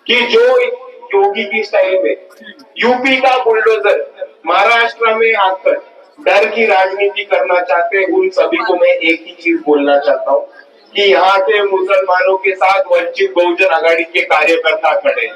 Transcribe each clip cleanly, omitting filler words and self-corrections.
कि जो योगी की स्टाइल में यूपी का बुलडोजर महाराष्ट्र में आकर डर की राजनीति करना चाहते हैं, उन सभी को मैं एक ही चीज बोलना चाहता हूँ कि यहाँ के मुसलमानों के साथ वंचित बहुजन आघाड़ी के कार्यकर्ता खड़े हैं।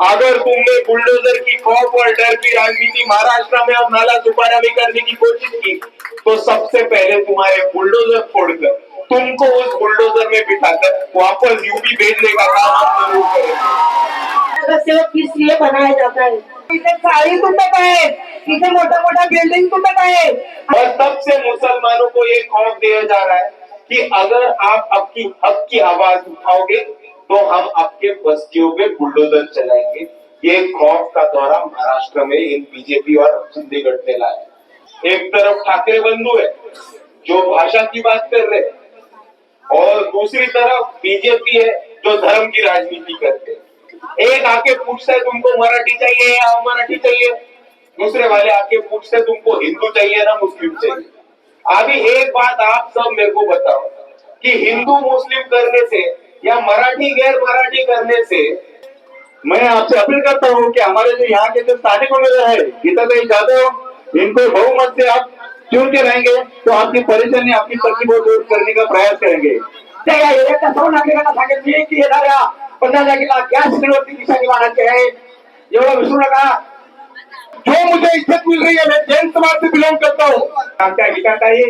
अगर तुमने बुलडोजर की खौफ और डर की राजनीति महाराष्ट्र में और नाला सुपारा में करने की कोशिश की, तो सबसे पहले तुम्हारे बुलडोजर फोड़कर तुमको उस बुलडोजर में बिठाकर वापस यूपी भेजने का काम हम जरूर करेंगे। सेवक किस लिए बनाया जाता है? इथे साड़ी तुटत आहे, इथे मोठा मोठा बिल्डिंग तुटत आहे, और तब से मुसलमानों को ये खौफ दिया जा रहा है कि अगर आप आपकी हक की आवाज उठाओगे तो हम आपके बस्तियों पे बुलडोजर चलाएंगे। ये खौफ का दौरा महाराष्ट्र में इन बीजेपी और चंडीगढ़ ने लाया। एक तरफ ठाकरे बंधु है जो भाषा की बात कर रहे हैं और दूसरी तरफ बीजेपी है जो धर्म की राजनीति करते हैं। एक आके पूछता है तुमको मराठी चाहिए या मराठी चाहिए, दूसरे वाले आके पूछते तुमको हिंदू चाहिए ना मुस्लिम चाहिए। अभी एक बात आप सब मेरे को बताओ कि हिंदू मुस्लिम करने से या मराठी गैर मराठी करने से, मैं आपसे अपील करता हूँ कि हमारे जो यहाँ के जो स्थानिक उम्मीदवार है गीताताई जाधव, इनको बहुमत से आप चुन के रहेंगे तो आपकी परेशानी आपकी तकलीफ दूर करने का प्रयास करेंगे। सांगितले की येणाऱ्या 15 तारखेला गॅस सिलेंडरची निशाणी मारायची आहे, एवढं विसरू नका। जो मुझे इज्जत मिल रही है, मैं जैन समाज से बिलोंग करता हूँ। आमच्या गीताताई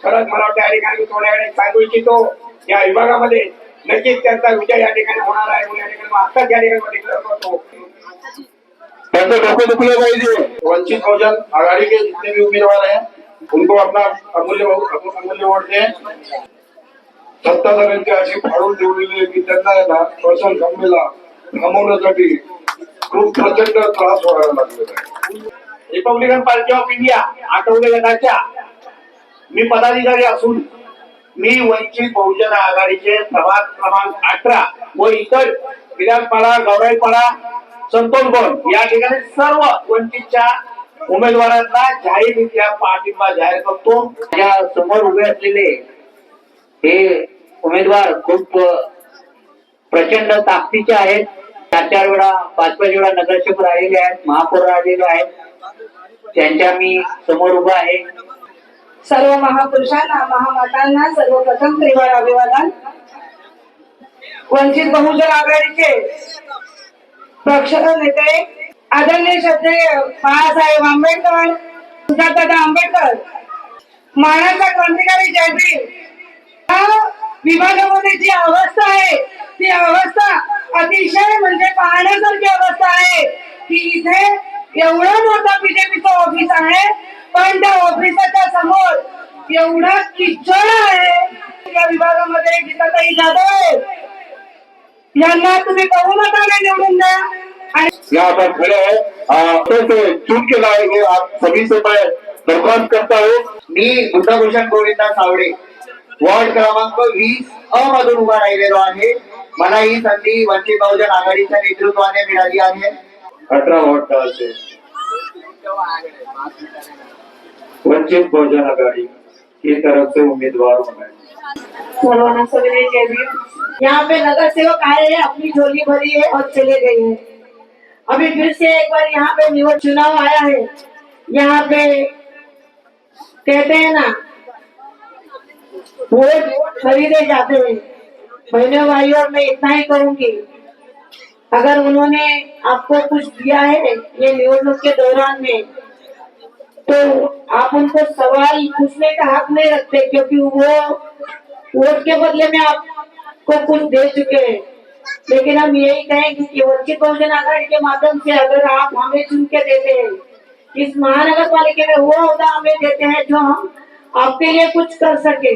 खरंच मला वाटतं या ठिकाणी थोड्या वेळाने सांगू इच्छितो या विभागामध्ये नक्कीच त्यांचा विजय या ठिकाणी होणार आहे, या ठिकाणी आत्ताच या ठिकाणी डिक्लेअर करतो। त्यांचं डोकं दुखलं पाहिजे। वंचित बहुजन आघाड़ी के जितने भी उम्मीदवार हैं उनको अपना अमूल्य वोट दें। सत्ताधाऱ्यांची अशी फाडून ठेवलेली आहे की त्यांना आहे ना श्वसन संमेला थांबवण्यासाठी खूप प्रचंड त्रास व्हायला लागलेला आहे। Republican party of India Athawale गटाच्या मी पदाधिकारी असून मी वंचित बहुजन आघाडीचे प्रभाग क्रमांक 18 व इतर विराटपाडा, गौराईपाडा, संतोषगड या ठिकाणी सर्व वंचितच्या उमेदवारांना जाहीररित्या पाठिंबा जाहीर करतो। या समोर उभे असलेले हे उमेदवार खूप प्रचंड ताकदीचे आहेत। 4 वेळा 5 वेळा नगरसेवक राहिलेले आहेत, महापौर राहिलेले आहेत, त्यांच्या मी समोर उभा आहे। सर्व महापुरुषांना, महामातांना सर्वप्रथम त्रिवार अभिवादन। वंचित बहुजन आघाडीचे पक्ष नेते आदरणीय श्रद्धेय बाळासाहेब आंबेडकर, सुजाताताई आंबेडकर, मानाचा क्रांतिकारी जयभीम, विभागामध्ये जी अवस्था आहे ती अवस्था अतिशय म्हणजे पाहण्यासारखी अवस्था आहे की इथे एवढं मोठं बीजेपीचं ऑफिस आहे पण त्या ऑफिसाच्या समोर एवढा किचड आहे। या विभागामध्ये गीताताई जाधव आहेत, यांना तुम्ही बहुमताने निवडून द्या। यहाँ पर खड़े हैं चुन के लाएंगे आप सभी से मैं दरख्वास्त करता हूँ। मी बुद्धभूषण गोविंदा सावडे वॉर्ड क्रमांक 20 अ मधून उभा राहिलेलो आहे। मला ही संधी वंचित बहुजन आघाडीच्या नेतृत्वाने मिळाली आहे। 18 वोट डाल से वंचित बहुजन आघाड़ी की तरफ से उम्मीदवार होंगे। सर्वांना सविनय जय भीम। यहाँ पे नगर सेवक आए हैं, अपनी झोली भरी है और चले गए हैं। अभी फिर से एक बार यहाँ पे निवड चुनाव आया है। यहाँ पे कहते हैं ना वोट खरीदे जाते हैं। बहनों भाइयों, मैं इतना ही कहूंगी, अगर उन्होंने आपको कुछ दिया है ये निवडणूक के दौरान में तो आप उनको सवाल पूछने का हक नहीं रखते, क्योंकि वो वोट के बदले में आपको कुछ दे चुके हैं। लेकिन हम यही कहेंगे कि वंचित बहुजन आघाड़ी के माध्यम से अगर आप हमें चुन के देते हैं, इस महानगर पालिका में वो होगा हमें देते हैं जो हम आपके लिए कुछ कर सके।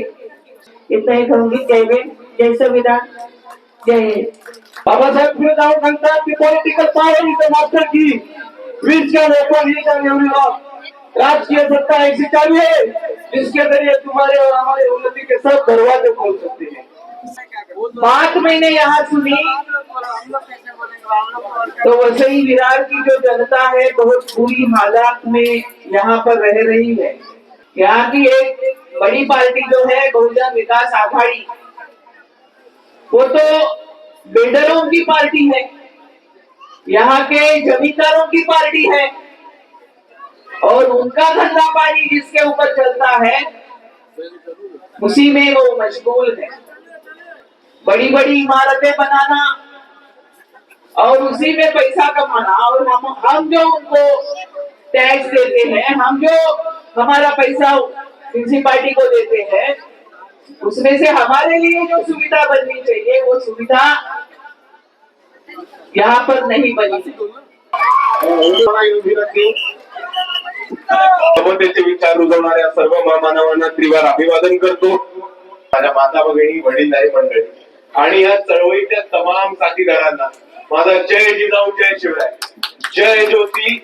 इतना ही कहूंगी। जय भीम, जय संविधान, जय हिंद। बाबासाहेब फिरदाव सांगतात की political power is the master key which can open each and every lock. राजकीय सत्ता ऐसी चाबी है जिसके जरिए तुम्हारे और हमारे उन्नति के सब दरवाजे खोल सकते हैं। बात मैंने यहाँ सुनी तो वसई विरार की जो जनता है बहुत बुरी हालात में यहाँ पर रह रही है। यहाँ की एक बड़ी पार्टी जो है बहुजन विकास आघाड़ी, वो तो बिल्डरों की पार्टी है। यहाँ के जमींदारों की पार्टी है और उनका धंधा पानी जिसके ऊपर चलता है उसी में वो मशगूल है। बड़ी बड़ी इमारतें बनाना और उसी में पैसा कमाना, और हम जो उनको टैक्स देते हैं, हम जो हमारा पैसा म्यूनिसिपालिटी को देते हैं, उसमें से हमारे लिए जो सुविधा बननी चाहिए वो सुविधा यहाँ पर नहीं बनी समतेचे विचार रुजवणाऱ्या सर्व महामानवांना त्रिवार अभिवादन करतो। माझ्या माता भगिनी, वडीलधारी मंडळी आणि या चळवळीच्या तमाम साथीदारांना माझा जय जिजाऊ, जय शिवराय, जय ज्योती,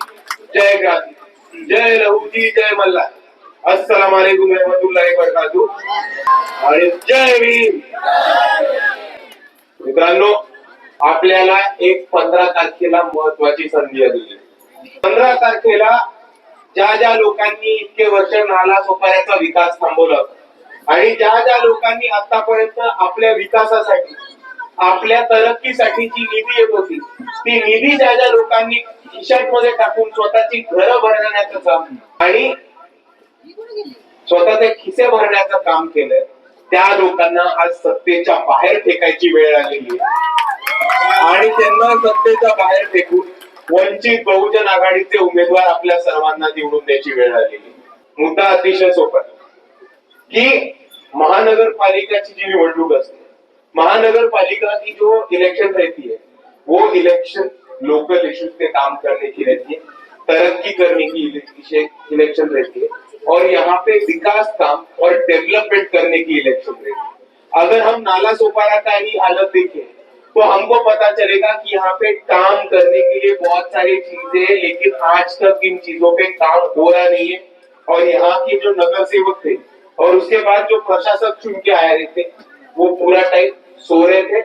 जय क्रांती, जय लहूजी, जय मल्हार, अस्सलाम वालेकुम रहमतुल्लाहि बरकातू आणि जय भीम। मित्रांनो, आपल्याला एक 15 तारखेला महत्वाची संधी आली। 15 तारखेला ज्या ज्या लोकांनी इतके वर्ष नालासोपाऱ्याचा विकास थांबवला आणि ज्या लोकांनी आतापर्यंत आपल्या विकासासाठी, आपल्या तरक्कीसाठी जी निधी येत होती, ती निधी ज्या लोकांनी खिशामध्ये टाकून स्वतःची घरं भरण्याचं काम आणि स्वतःचे खिसे भरण्याचं काम केलं, त्या लोकांना आज सत्तेच्या बाहेर फेकायची वेळ आलेली आहे आणि त्यांना सत्तेच्या बाहेर फेकून वंचित बहुजन आघाडीचे उमेदवार आपल्या सर्वांना निवडून द्यायची वेळ आलेली। मुद्दा अतिशय सोपा की महानगरपालिकाची जी निवडणूक असते, महानगरपालिका की जो इलेक्शन रहती है वो इलेक्शन लोकल इश्यूज पे काम करने की रहती है, तरक्की करने की इलेक्शन रहती है और यहाँ पे विकास काम और डेवलपमेंट करने की इलेक्शन रहती है। अगर हम नाला सोपारा का ही हालत देखें तो हमको पता चलेगा कि यहाँ पे काम करने के लिए बहुत सारी चीजें हैं, लेकिन आज तक इन चीजों पे काम हो रहा नहीं है। और यहाँ के जो नगर सेवक थे और उसके बाद जो प्रशासक चुन के आए रहे थे, वो पूरा टाइम सो रहे थे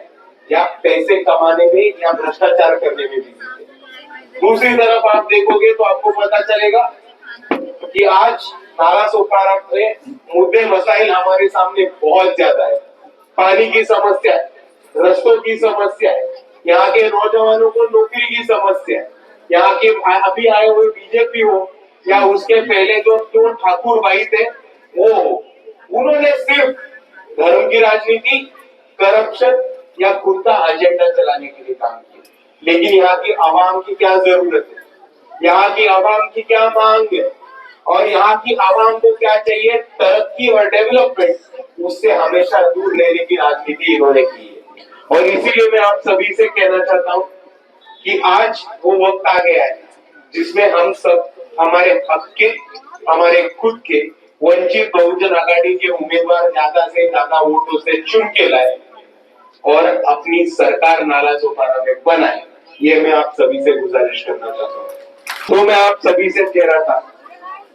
या पैसे कमाने में या भ्रष्टाचार करने में बिजी थे। दूसरी तरफ आप देखोगे तो आपको पता चलेगा कि आज नाला सोपारा में मुद्दे मसाइल हमारे सामने बहुत ज्यादा है। पानी की समस्या है, रस्तों की समस्या है, यहाँ के नौजवानों को नौकरी की समस्या है, यहाँ के अभी आए हुए बीजेपी हो या उसके पहले जो ठाकुर भाई थे वो हो, उन्होंने सिर्फ धर्म की राजनीति, करप्शन या खुद का एजेंडा चलाने के लिए काम किया। लेकिन यहाँ की आवाम की क्या जरूरत है, यहाँ की आवाम की क्या मांग है और यहाँ की आवाम को क्या चाहिए, तरक्की और डेवलपमेंट, उससे हमेशा दूर रहने की राजनीति इन्होंने की है। और इसीलिए मैं आप सभी से कहना चाहता हूँ कि आज वो वक्त आ गया है जिसमें हम सब हमारे हक के, हमारे खुद के वंचित बहुजन आघाड़ी के उम्मीदवार ज्यादा से ज्यादा वोटों से चुन के लाए और अपनी सरकार नाला सोपारा में बनाए। ये मैं आप सभी से गुजारिश करना चाहता हूँ। तो मैं आप सभी से कह रहा था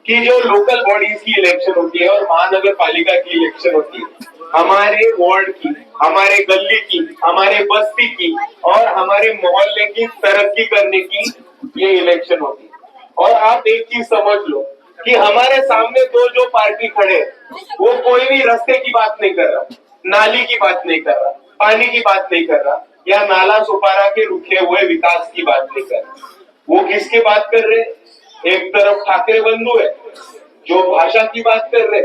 कि जो लोकल बॉडीज की इलेक्शन होती है और महानगर पालिका की इलेक्शन होती है, हमारे वार्ड की, हमारे गली की, हमारे बस्ती की और हमारे मोहल्ले की तरक्की करने की ये इलेक्शन होती है। और आप एक चीज समझ लो कि हमारे सामने जो पार्टी खड़े वो कोई भी रास्ते की बात नहीं कर रहा, नाली की बात नहीं कर रहा, पानी की बात नहीं कर रहा या नाला सुपारा के रुके हुए विकास की बात नहीं कर रहा। वो किसकी बात कर रहे? एक तरफ ठाकरे बंधु है जो भाषा की बात कर रहे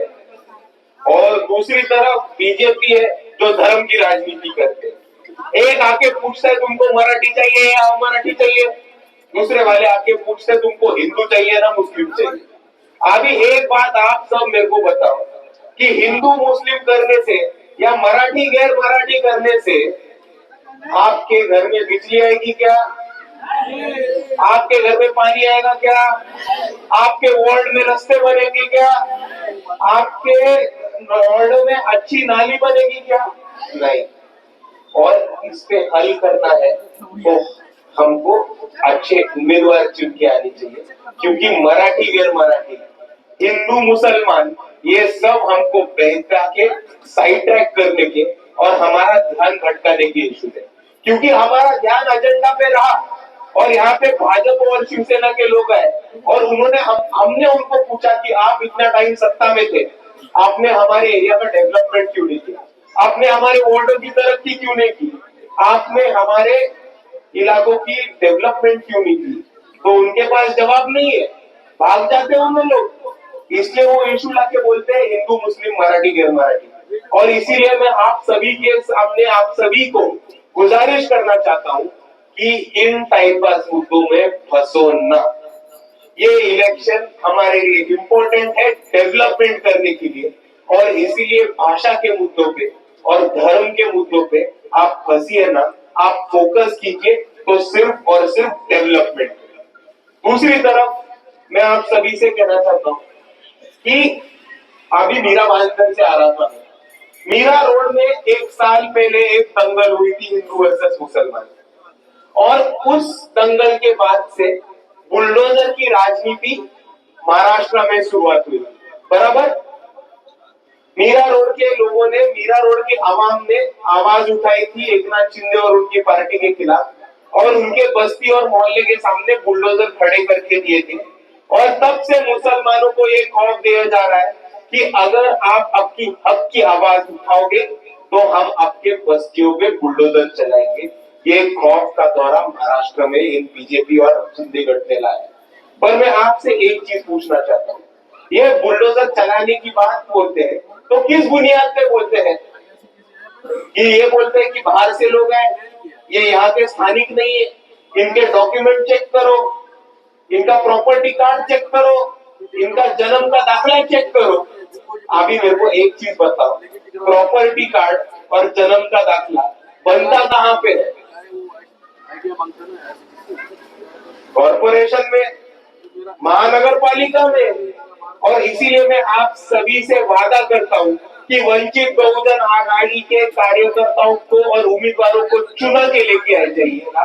और दूसरी तरफ बीजेपी है जो धर्म की राजनीति करते हैं। एक आके पूछता है तुमको मराठी चाहिए या अमराठी चाहिए, दूसरे वाले आके पूछते हैं तुमको हिंदू चाहिए ना मुस्लिम चाहिए। अभी एक बात आप सब मेरे को बताओ कि हिंदू मुस्लिम करने से या मराठी गैर मराठी करने से आपके घर में बिजली आएगी क्या? आपके घर में पानी आएगा क्या? आपके वार्ड में रास्ते बनेंगे क्या? आपके वार्ड में अच्छी नाली बनेगी क्या? नहीं। और इस पे हल करना है तो हमको अच्छे उम्मीदवार चुन के आने चाहिए, क्योंकि मराठी गैर मराठी, हिंदू मुसलमान, ये सब हमको बहका के साइड ट्रैक करने के और हमारा ध्यान भटकाने के इशू है। क्योंकि हमारा ध्यान एजेंडा पे रहा और यहाँ पे भाजपा और शिवसेना के लोग आए और हमने उनको पूछा कि आप इतना टाइम सत्ता में थे, आपने हमारे एरिया का डेवलपमेंट क्यों नहीं किया, आपने हमारे वार्डों की तरक्की क्यों नहीं की, आपने हमारे इलाकों की डेवलपमेंट क्यों नहीं की? तो उनके पास जवाब नहीं है, भाग जाते हैं उन लोग। इसलिए वो इशू लाके बोलते हैं हिंदू मुस्लिम मराठी गैर मराठी। और इसीलिए मैं आप सभी के सामने आप सभी को गुजारिश करना चाहता हूँ कि इन टाइम पास मुद्दों में फंसो ना। ये इलेक्शन हमारे लिए इम्पोर्टेंट है डेवलपमेंट करने के लिए, और इसीलिए भाषा के मुद्दों पे और धर्म के मुद्दों पे आप फंसिए ना, आप फोकस कीजिए तो सिर्फ और सिर्फ डेवलपमेंट। दूसरी तरफ मैं आप सभी से कहना चाहता हूँ कि अभी मीरा बांधर से आ रहा था, मीरा रोड में एक साल पहले एक दंगल हुई थी हिंदू वर्सेस मुसलमान, और उस दंगल के बाद से बुलडोजर की राजनीति महाराष्ट्र में शुरुआत हुई, बराबर। मीरा रोड के लोगों ने, मीरा रोड की आवाम ने आवाज उठाई थी एकनाथ शिंदे और उनकी पार्टी के खिलाफ, और उनके बस्ती और मोहल्ले के सामने बुलडोजर खड़े करके दिए थे। और तब से मुसलमानों को ये खौफ दिया जा रहा है कि अगर आप आपकी हक की आवाज उठाओगे तो हम आपके बस्तियों पे बुलडोजर चलाएंगे। ये खौफ का दौरा महाराष्ट्र में इन बीजेपी और शिंदे गठबंधन है। पर मैं आपसे एक चीज पूछना चाहता हूँ, ये बुलडोजर चलाने की बात बोलते हैं तो किस बुनियाद पे बोलते हैं? कि ये बोलते हैं कि बाहर से लोग हैं, ये यहाँ के स्थानिक नहीं है, इनके डॉक्यूमेंट चेक करो, इनका प्रॉपर्टी कार्ड चेक करो, इनका जन्म का दाखला चेक करो। अभी मेरे को एक चीज बताओ, प्रॉपर्टी कार्ड और जन्म का दाखला बनता कहाँ पे है? कॉर्पोरेशन में, महानगर पालिका में। और इसीलिए मैं आप सभी से वादा करता हूँ कि वंचित बहुजन आघाड़ी के कार्यकर्ताओं को और उम्मीदवारों को चुना के लेके आ जाइएगा।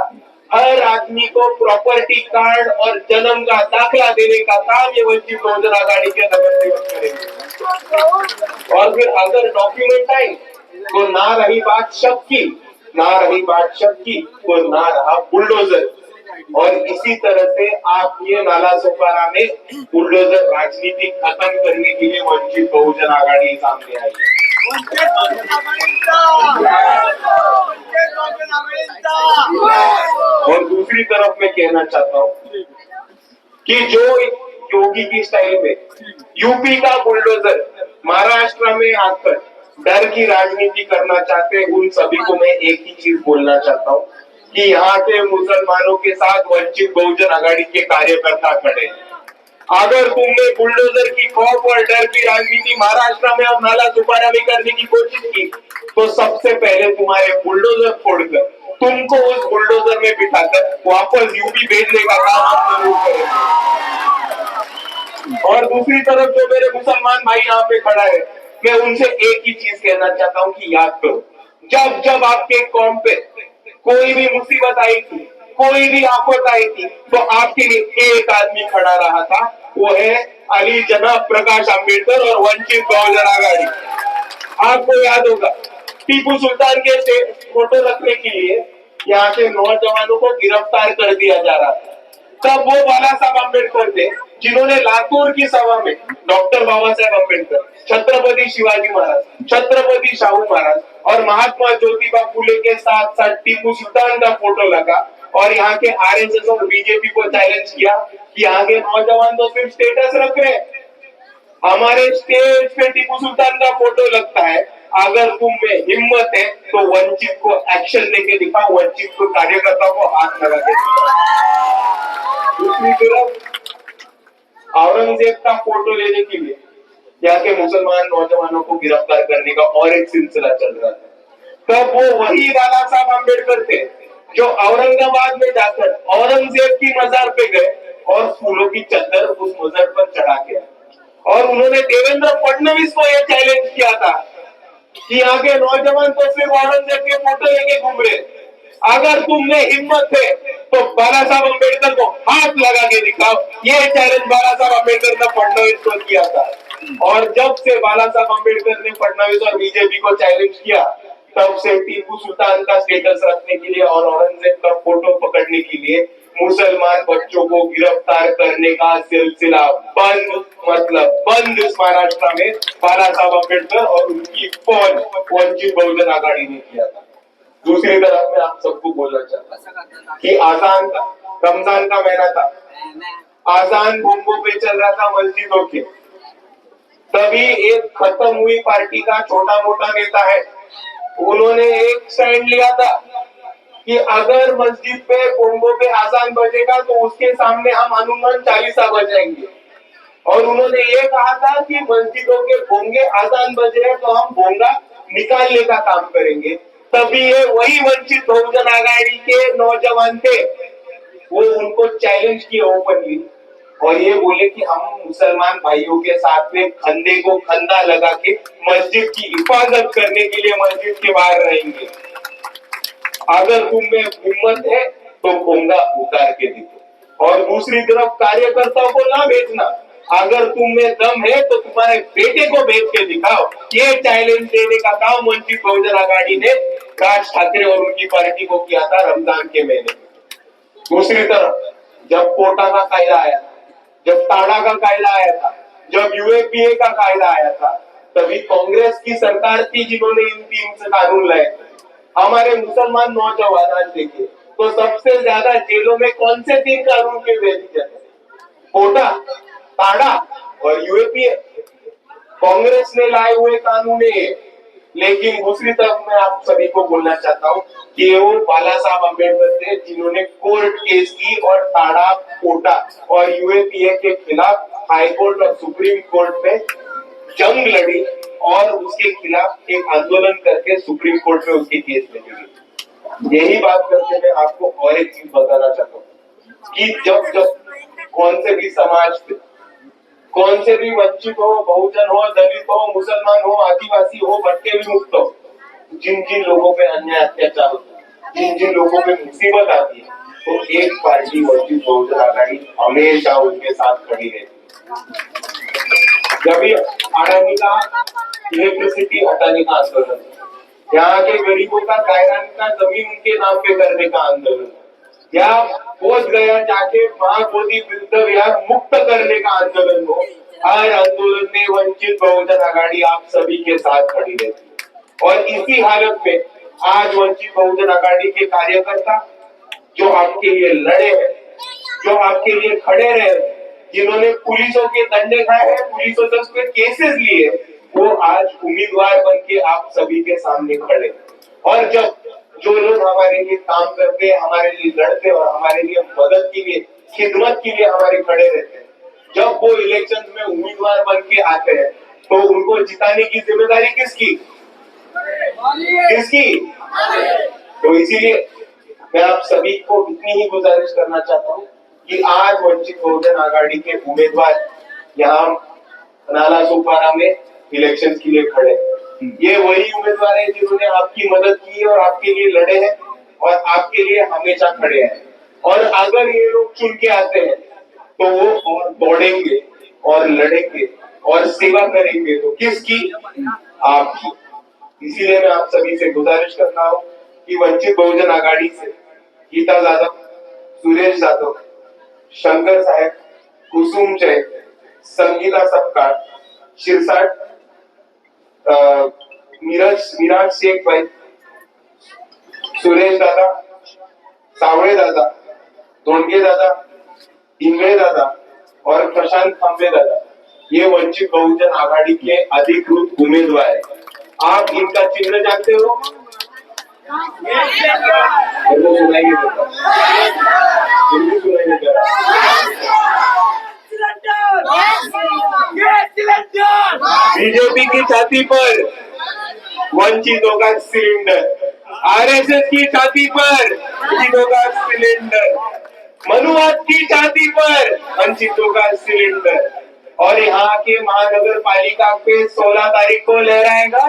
हर आदमी को प्रॉपर्टी कार्ड और जन्म का दाखला देने का काम ये वंचित बहुजन आघाड़ी के नगर सेवक करेंगे। और फिर अगर डॉक्यूमेंट आए तो ना रही बात शक की, ना रही बात शक की तो ना रहा बुलडोजर। और इसी तरह से आप ये नाला सुपारा में बुलडोजर राजनीति खत्म करने के लिए वंचित बहुजन आघाड़ी सामने आई है। और दूसरी तरफ मैं कहना चाहता हूँ कि जो योगी की स्टाइल में यूपी का बुलडोजर महाराष्ट्र में आकर डर की राजनीति करना चाहते हैं, उन सभी को मैं एक ही चीज बोलना चाहता हूँ कि यहाँ के मुसलमानों के साथ वंचित बहुजन आघाड़ी के कार्यकर्ता खड़े हैं। अगर तुमने बुलडोजर की खौफ और डर की राजनीति महाराष्ट्र में और नाला सुपारा में करने की कोशिश की तो सबसे पहले तुम्हारे बुलडोजर फोड़कर तुमको उस बुलडोजर में बिठाकर वापस यूपी भेजने का काम हम जरूर करेंगे। और दूसरी तरफ जो मेरे मुसलमान भाई यहाँ पे खड़ा है, मैं उनसे एक ही चीज कहना चाहता हूँ कि याद करो, जब जब आपके कौम पे कोई भी मुसीबत आई थी, कोई भी आफत आई थी, तो आपके लिए एक आदमी खड़ा रहा था, वो है अली जनाब प्रकाश आंबेडकर और वंचित बहुजन आघाड़ी। आपको याद होगा टीपू सुल्तान के फोटो रखने के लिए यहाँ के नौजवानों को गिरफ्तार कर दिया जा रहा था। तब वो बाला साहब अम्बेडकर थे जिन्होंने लातूर की सभा में डॉक्टर बाबा साहेब अम्बेडकर, छत्रपति शिवाजी महाराज, छत्रपति शाहू महाराज और महात्मा ज्योतिबा फुले के साथ साथ टीपू सुल्तान का फोटो लगा और यहाँ के आरएसएस और बीजेपी को चैलेंज किया कि यहाँ के नौजवान तो सिर्फ स्टेटस रख रहे हैं, हमारे स्टेज पे टीपू सुल्तान का फोटो लगता है, अगर तुम में हिम्मत है तो वंचित को एक्शन लेके दिखाओ, वंचित को कार्यकर्ताओं को हाथ लगा के दिखाओ। दूसरी तरफ औरंगजेब का फोटो लेने के लिए यहाँ के मुसलमान नौजवानों को गिरफ्तार करने का और एक सिलसिला चल रहा था। तब वो वही बाला साहब अम्बेडकर थे जो औरंगाबाद में जाकर औरंगजेब की मजार पे गए और फूलों की चद्दर उस मजार पर चढ़ा के आए। और उन्होंने देवेंद्र फडणवीस को यह चैलेंज किया था कि यहाँ के नौजवान तो सिर्फ औरंगजेब के फोटो लेके घूम रहे, अगर तुम में हिम्मत है तो बाला साहब अम्बेडकर को हाथ लगा के दिखाओ। ये चैलेंज बाला साहब अम्बेडकर ने फडणवीस को किया था। और जब से बाला साहब अम्बेडकर ने फडणवीस और बीजेपी को चैलेंज किया, तब से टीपू सुल्तान का स्टेटस रखने के लिए और औरंगजेब का फोटो पकड़ने के लिए मुसलमान बच्चों को गिरफ्तार करने का सिलसिला बंद, मतलब बंद इस महाराष्ट्र में बाला साहब अम्बेडकर और उनकी फौज वंचित बहुजन आघाड़ी ने किया था। दूसरी तरफ मैं आप सबको बोलना चाहता हूँ कि आजान का रमजान का महीना था, आजान बूंदों पे चल रहा था मस्जिदों के, तभी एक खत्म हुई पार्टी का छोटा मोटा नेता है, उन्होंने एक स्टैंड लिया था कि अगर मस्जिद पे बोंगों पे आजान बजेगा तो उसके सामने हम हनुमान चालीसा बजाएंगे। और उन्होंने ये कहा था कि मस्जिदों के बोंगे आजान बजे तो हम बोंगा निकालने का काम करेंगे। तभी ये वही वंचित बहुजन आघाड़ी के नौजवान थे, वो उनको चैलेंज किए ओपनली और ये बोले कि हम मुसलमान भाइयों के साथ में कंधे को कंधा लगा के मस्जिद की हिफाजत करने के लिए मस्जिद के बाहर रहेंगे। अगर तुम में हिम्मत है तो बोंगा उतार के दिखो। और दूसरी तरफ कार्यकर्ताओं को ना भेजना, अगर तुम में दम है तो तुम्हारे बेटे को भेज के दिखाओ। ये चैलेंज देने का काम वंचित बहुजन आघाड़ी ने राज ठाकरे और उनकी पार्टी को किया था रमजान के महीने। दूसरी तरफ जब कोटा का कायदा आया था, जब टाडा का कायदा आया था, जब यूएपीए का कायदा आया था, तभी कांग्रेस की सरकार थी जिन्होंने इन 3 कानून लाए थे। हमारे मुसलमान नौजवान आज देखिए तो सबसे ज्यादा जेलों में कौन से 3 कानून के विरोधी थे? कोटा, टाडा और यूएपीए। कांग्रेस ने लाए हुए कानून है। लेकिन दूसरी तरफ मैं आप सभी को बोलना चाहता हूँ कि वो बाला साहब अम्बेडकर थे जिन्होंने कोर्ट केस की और टाडा, कोटा और यूएपीए के खिलाफ हाई कोर्ट और सुप्रीम कोर्ट में जंग लड़ी और उसके खिलाफ एक आंदोलन करके सुप्रीम कोर्ट में उसके केस में लड़ी। यही बात करके मैं आपको और एक चीज बताना चाहता हूँ कि जब जब कौन से भी समाज पे, कौन से भी वंचित हो, बहुजन हो, दलित हो, मुसलमान हो, आदिवासी हो, भटके भी मुक्त हो, जिन जिन लोगों पे अन्याय अत्याचार होता है, जिन जिन लोगों पे मुसीबत आती है, तो एक पार्टी वंचित बहुजन आघाड़ी हमेशा उनके साथ खड़ी रहती है। जब भी अडानी का इलेक्ट्रिसिटी हटाने का आंदोलन, यहाँ के गरीबों का गायरान का जमीन उनके नाम पे करने का आंदोलन, या बोध गया जाके महाबोधि वृद्ध विहार मुक्त करने का आंदोलन हो, हर आंदोलन में वंचित बहुजन आघाड़ी आप सभी के साथ खड़ी रहती है। और इसी हालत में आज वंचित बहुजन आघाड़ी के कार्यकर्ता जो आपके लिए लड़े हैं, जो आपके लिए खड़े रहे, जिन्होंने पुलिसों के दंडे खाए हैं, पुलिसों से उस पर केसेस लिए, वो आज उम्मीदवार बन के आप सभी के सामने खड़े। और जब जो लोग हमारे लिए काम करते हैं, हमारे लिए लड़ते और हमारे लिए मदद के लिए, खिदमत के लिए हमारे खड़े रहते हैं, जब वो इलेक्शन में उम्मीदवार बन के आते हैं तो उनको जिताने की जिम्मेदारी किसकी? किसकी? तो इसीलिए मैं आप सभी को इतनी ही गुजारिश करना चाहता हूँ कि आज वंचित बहुजन आघाड़ी के उम्मीदवार यहाँ नाला सोपारा में इलेक्शन के लिए खड़े। ये वही उम्मीदवार है जिन्होंने आपकी मदद की और आपके लिए लड़े हैं और आपके लिए हमेशा खड़े हैं। और अगर ये लोग चुन के आते हैं तो वो और दौड़ेंगे और लड़ेंगे और सेवा करेंगे, तो किसकी? आपकी। इसीलिए मैं आप सभी से गुजारिश करता हूँ कि वंचित बहुजन आघाड़ी से गीता यादव, सुरेश यादव, शंकर साहेब, कुसुम जैन, संगीता सपकाळ, शिरसाट, मिराज शेख भाई, सुरेश दादा, सावळे दादा, धोंडगे दादा, इंगळे दादा और प्रशांत खांबे दादा, ये वंचित बहुजन आघाड़ी के अधिकृत उम्मीदवार है। आप इनका चिन्ह जानते हो? सुनाइए बीजेपी की छाती पर वंचितों का सिलेंडर, आरएसएस की छाती पर वंचितों का सिलेंडर, मनुवाद की छाती पर वंचितों का सिलेंडर, और यहाँ के महानगर पालिका पे 16 तारीख को लहराएगा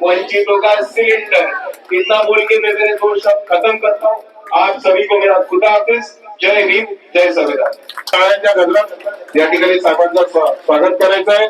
वंचितों का सिलेंडर। इतना बोल के मैं मेरे 2 शब्द खत्म करता हूँ। आप सभी को मेरा खुदा हाफिज, जय भीम, जय संविधान। शाळांच्या गजरात या ठिकाणी साहेबांचं स्वागत करायचं आहे।